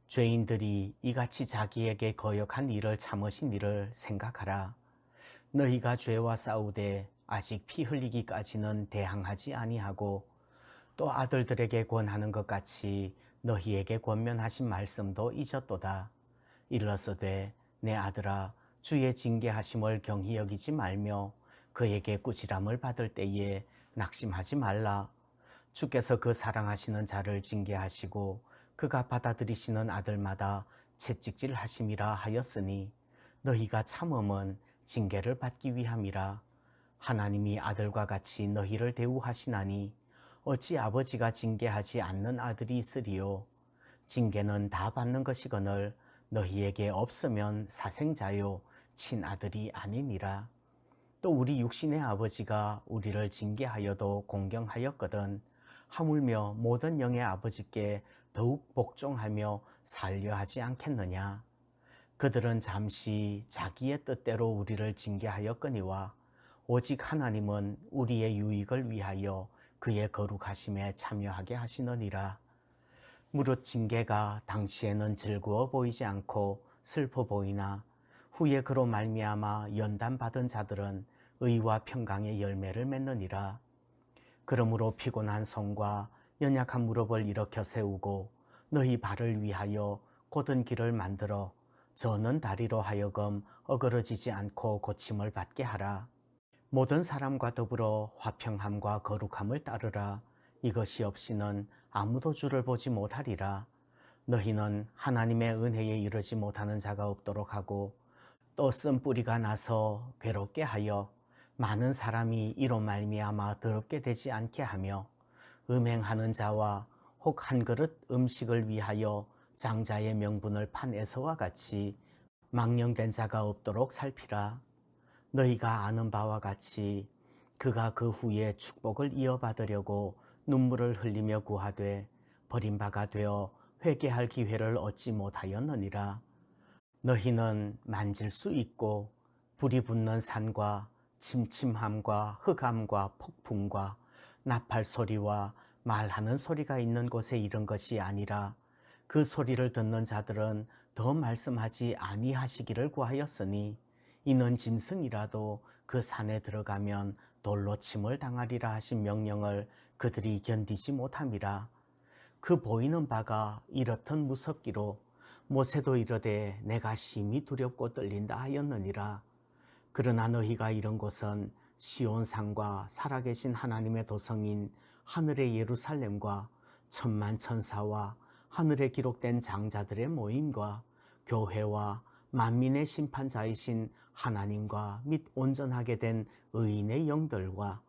죄인들이 이같이 자기에게 거역한 일을 참으신 일을 생각하라. 너희가 죄와 싸우되 아직 피 흘리기까지는 대항하지 아니하고 또 아들들에게 권하는 것 같이 너희에게 권면하신 말씀도 잊었도다. 일러서되 내 아들아 주의 징계하심을 경히 여기지 말며 그에게 꾸지람을 받을 때에 낙심하지 말라. 주께서 그 사랑하시는 자를 징계하시고 그가 받아들이시는 아들마다 채찍질 하심이라 하였으니 너희가 참음은 징계를 받기 위함이라. 하나님이 아들과 같이 너희를 대우하시나니 어찌 아버지가 징계하지 않는 아들이 있으리요. 징계는 다 받는 것이거늘 너희에게 없으면 사생자요 친아들이 아니니라. 또 우리 육신의 아버지가 우리를 징계하여도 공경하였거든 하물며 모든 영의 아버지께 더욱 복종하며 살려 하지 않겠느냐. 그들은 잠시 자기의 뜻대로 우리를 징계하였거니와 오직 하나님은 우리의 유익을 위하여 그의 거룩하심에 참여하게 하시느니라. 무릇 징계가 당시에는 즐거워 보이지 않고 슬퍼 보이나 후에 그로 말미암아 연단받은 자들은 의와 평강의 열매를 맺느니라. 그러므로 피곤한 손과 연약한 무릎을 일으켜 세우고 너희 발을 위하여 곧은 길을 만들어 저는 다리로 하여금 어그러지지 않고 고침을 받게 하라. 모든 사람과 더불어 화평함과 거룩함을 따르라. 이것이 없이는 아무도 주를 보지 못하리라. 너희는 하나님의 은혜에 이르지 못하는 자가 없도록 하고 또 쓴뿌리가 나서 괴롭게 하여 많은 사람이 이로 말미암아 더럽게 되지 않게 하며 음행하는 자와 혹 한 그릇 음식을 위하여 장자의 명분을 판 에서와 같이 망령된 자가 없도록 살피라. 너희가 아는 바와 같이 그가 그 후에 축복을 이어받으려고 눈물을 흘리며 구하되 버림바가 되어 회개할 기회를 얻지 못하였느니라. 너희는 만질 수 있고 불이 붙는 산과 침침함과 흑암과 폭풍과 나팔 소리와 말하는 소리가 있는 곳에 이른 것이 아니라 그 소리를 듣는 자들은 더 말씀하지 아니하시기를 구하였으니 이는 짐승이라도 그 산에 들어가면 돌로 침을 당하리라 하신 명령을 그들이 견디지 못함이라. 그 보이는 바가 이렇듯 무섭기로 모세도 이르되 내가 심히 두렵고 떨린다 하였느니라. 그러나 너희가 이런 곳은 시온산과 살아계신 하나님의 도성인 하늘의 예루살렘과 천만 천사와 하늘에 기록된 장자들의 모임과 교회와 만민의 심판자이신 하나님과 및 온전하게 된 의인의 영들과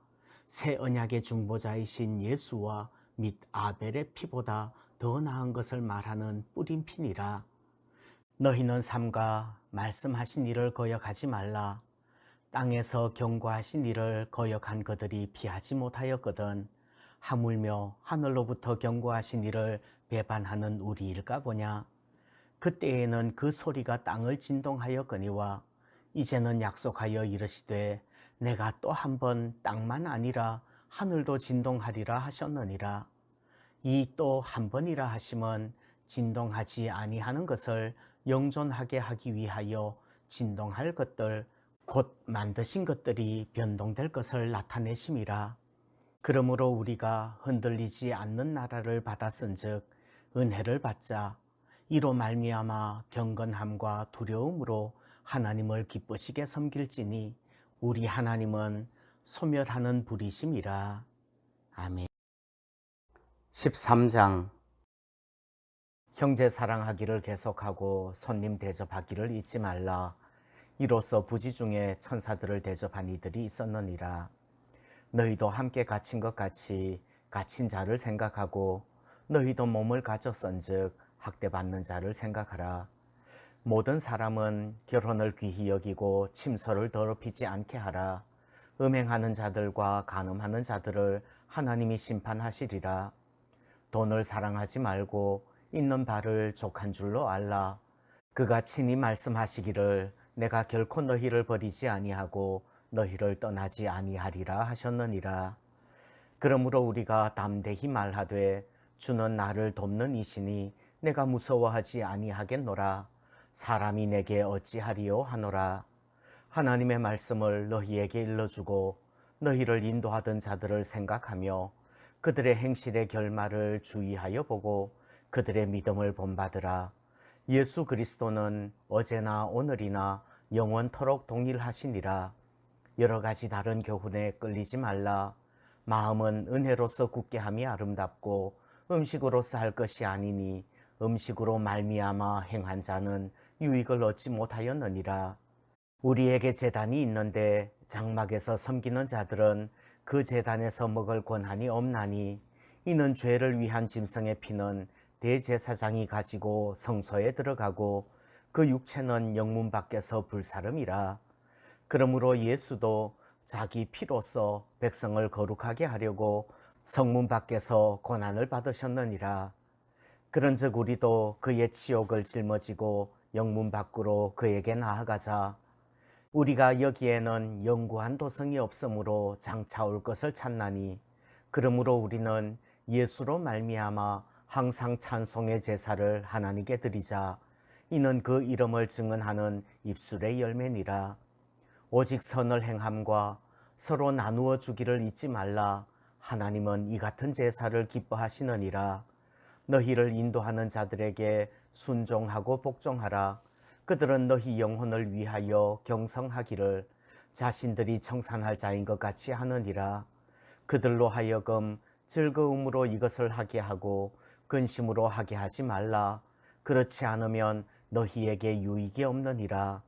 새 언약의 중보자이신 예수와 및 아벨의 피보다 더 나은 것을 말하는 뿌린 피니라. 너희는 삼가 말씀하신 일을 거역하지 말라. 땅에서 경고하신 일을 거역한 그들이 피하지 못하였거든 하물며 하늘로부터 경고하신 일을 배반하는 우리일까 보냐. 그때에는 그 소리가 땅을 진동하였거니와 이제는 약속하여 이르시되 내가 또 한 번 땅만 아니라 하늘도 진동하리라 하셨느니라. 이 또 한 번이라 하심은 진동하지 아니하는 것을 영존하게 하기 위하여 진동할 것들 곧 만드신 것들이 변동될 것을 나타내심이라. 그러므로 우리가 흔들리지 않는 나라를 받았은즉 은혜를 받자. 이로 말미암아 경건함과 두려움으로 하나님을 기쁘시게 섬길지니 우리 하나님은 소멸하는 불이심이라. 아멘. 13장 형제 사랑하기를 계속하고 손님 대접하기를 잊지 말라. 이로써 부지 중에 천사들을 대접한 이들이 있었느니라. 너희도 함께 갇힌 것 같이 갇힌 자를 생각하고 너희도 몸을 가졌은즉 학대받는 자를 생각하라. 모든 사람은 결혼을 귀히 여기고 침소를 더럽히지 않게 하라. 음행하는 자들과 간음하는 자들을 하나님이 심판하시리라. 돈을 사랑하지 말고 있는 바를 족한 줄로 알라. 그가 친히 말씀하시기를 내가 결코 너희를 버리지 아니하고 너희를 떠나지 아니하리라 하셨느니라. 그러므로 우리가 담대히 말하되 주는 나를 돕는 이시니 내가 무서워하지 아니하겠노라. 사람이 내게 어찌하리요 하노라. 하나님의 말씀을 너희에게 일러주고 너희를 인도하던 자들을 생각하며 그들의 행실의 결말을 주의하여 보고 그들의 믿음을 본받으라. 예수 그리스도는 어제나 오늘이나 영원토록 동일하시니라. 여러 가지 다른 교훈에 끌리지 말라. 마음은 은혜로서 굳게 함이 아름답고 음식으로서 할 것이 아니니 음식으로 말미암아 행한 자는 유익을 얻지 못하였느니라. 우리에게 제단이 있는데 장막에서 섬기는 자들은 그 제단에서 먹을 권한이 없나니 이는 죄를 위한 짐승의 피는 대제사장이 가지고 성소에 들어가고 그 육체는 영문 밖에서 불사름이라. 그러므로 예수도 자기 피로써 백성을 거룩하게 하려고 성문 밖에서 고난을 받으셨느니라. 그런즉 우리도 그의 치욕을 짊어지고 영문 밖으로 그에게 나아가자. 우리가 여기에는 영구한 도성이 없으므로 장차 올 것을 찾나니 그러므로 우리는 예수로 말미암아 항상 찬송의 제사를 하나님께 드리자. 이는 그 이름을 증언하는 입술의 열매니라. 오직 선을 행함과 서로 나누어 주기를 잊지 말라. 하나님은 이 같은 제사를 기뻐하시느니라. 너희를 인도하는 자들에게 순종하고 복종하라. 그들은 너희 영혼을 위하여 경성하기를 자신들이 청산할 자인 것 같이 하느니라. 그들로 하여금 즐거움으로 이것을 하게 하고 근심으로 하게 하지 말라. 그렇지 않으면 너희에게 유익이 없느니라.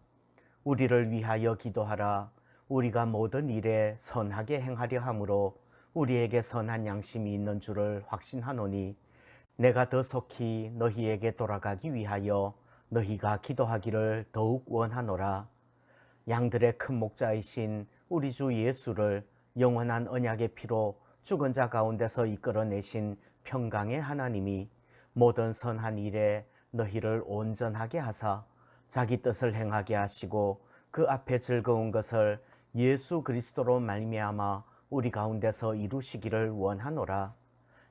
우리를 위하여 기도하라. 우리가 모든 일에 선하게 행하려 함으로 우리에게 선한 양심이 있는 줄을 확신하노니 내가 더 속히 너희에게 돌아가기 위하여 너희가 기도하기를 더욱 원하노라. 양들의 큰 목자이신 우리 주 예수를 영원한 언약의 피로 죽은 자 가운데서 이끌어내신 평강의 하나님이 모든 선한 일에 너희를 온전하게 하사 자기 뜻을 행하게 하시고 그 앞에 즐거운 것을 예수 그리스도로 말미암아 우리 가운데서 이루시기를 원하노라.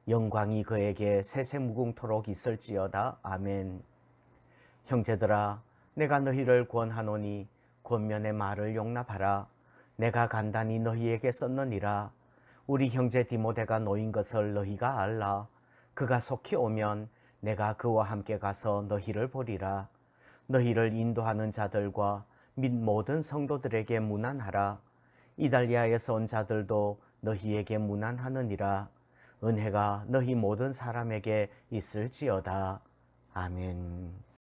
영광이 그에게 세세무궁토록 있을지어다. 아멘. 형제들아, 내가 너희를 권하노니 권면의 말을 용납하라. 내가 간단히 너희에게 썼느니라. 우리 형제 디모데가 놓인 것을 너희가 알라. 그가 속히 오면 내가 그와 함께 가서 너희를 보리라. 너희를 인도하는 자들과 및 모든 성도들에게 문안하라. 이달리아에서 온 자들도 너희에게 문안하느니라. 은혜가 너희 모든 사람에게 있을지어다. 아멘.